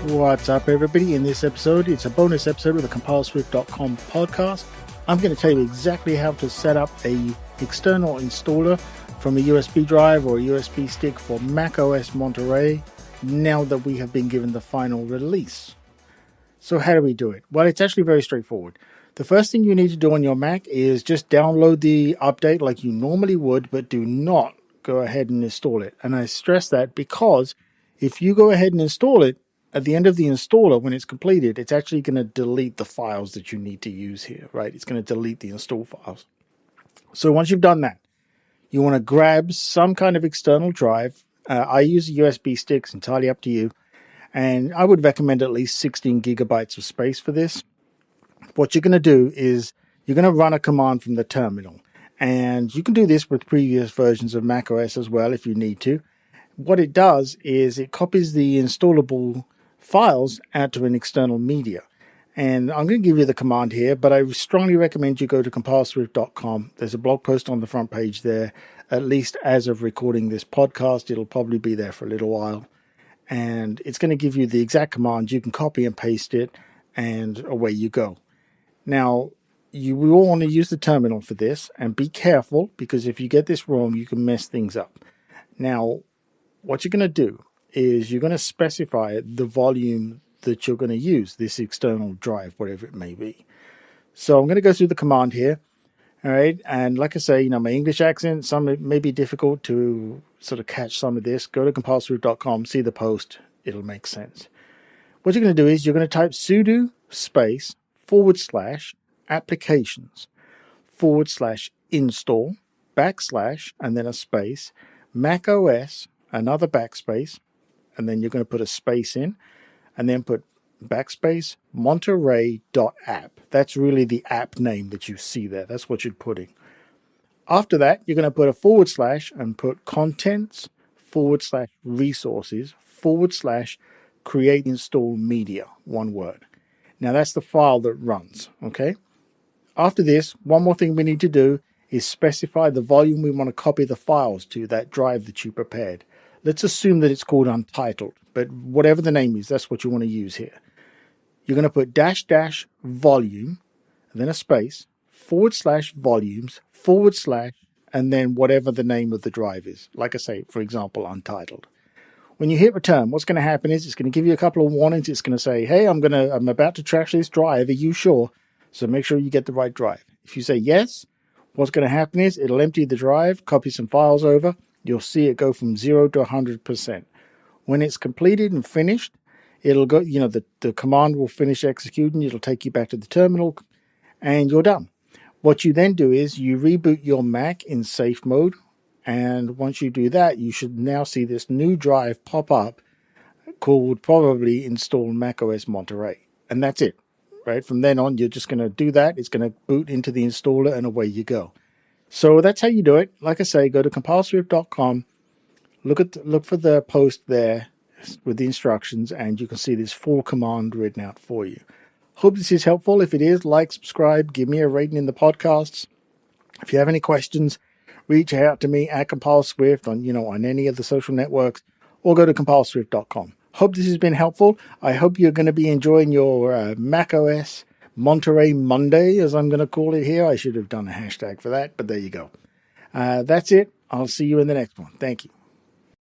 What's up, everybody? In this episode, it's a bonus episode of the CompileSwift.com podcast. I'm going to tell you exactly how to set up a external installer from a USB drive or a USB stick for macOS Monterey now that we have been given the final release. So how do we do it? Well, it's actually very straightforward. The first thing you need to do on your Mac is just download the update like you normally would, but do not go ahead and install it. And I stress that because if you go ahead and install it, at the end of the installer, when it's completed, it's actually going to delete the files that you need to use here, right? It's going to delete the install files. So once you've done that, you want to grab some kind of external drive. I use a USB stick, it's entirely up to you. And I would recommend at least 16 gigabytes of space for this. What you're going to do is you're going to run a command from the terminal. And you can do this with previous versions of macOS as well if you need to. What it does is it copies the installable files out to an external media. And I'm going to give you the command here, but I strongly recommend you go to CompileSwift.com. There's a blog post on the front page there, at least as of recording this podcast. It'll probably be there for a little while. And it's going to give you the exact command. You can copy and paste it, and away you go. Now, you will want to use the terminal for this, and be careful, because if you get this wrong, you can mess things up. Now, what you're going to do is you're going to specify the volume that you're going to use, this external drive, whatever it may be. So I'm going to go through the command here. All right. And like I say, my English accent, some it may be difficult to sort of catch some of this. Go to CompileSwift.com, see the post. It'll make sense. What you're going to do is you're going to type sudo space / applications / install / and then a space macOS, another backspace, and then you're going to put a space in, and then put backspace Monterey.app. That's really the app name that you see there. That's what you're putting. After that, you're going to put a / and put contents / resources / create install media, one word. Now that's the file that runs, okay? After this, one more thing we need to do is specify the volume we want to copy the files to, that drive that you prepared. Let's assume that it's called untitled, but whatever the name is, that's what you want to use here. You're going to put -- volume, and then a space, / volumes, / and then whatever the name of the drive is. Like I say, for example, untitled. When you hit return, what's going to happen is it's going to give you a couple of warnings. It's going to say, hey, I'm about to trash this drive. Are you sure? So make sure you get the right drive. If you say yes, what's going to happen is it'll empty the drive, copy some files over. You'll see it go from 0 to 100%. When it's completed and finished, it'll go, the command will finish executing. It'll take you back to the terminal and you're done. What you then do is you reboot your Mac in safe mode. And once you do that, you should now see this new drive pop up called probably install macOS Monterey. And that's it, right? From then on, you're just going to do that. It's going to boot into the installer and away you go. So that's how you do it. Like I say, go to CompileSwift.com, look for the post there with the instructions, and you can see this full command written out for you. Hope this is helpful. If it is, like, subscribe, give me a rating in the podcasts. If you have any questions, reach out to me at CompileSwift on any of the social networks, or go to CompileSwift.com. Hope this has been helpful. I hope you're going to be enjoying your macOS Monterey Monday, as I'm going to call it here. I should have done a hashtag for that, but there you go. That's it. I'll see you in the next one. Thank you.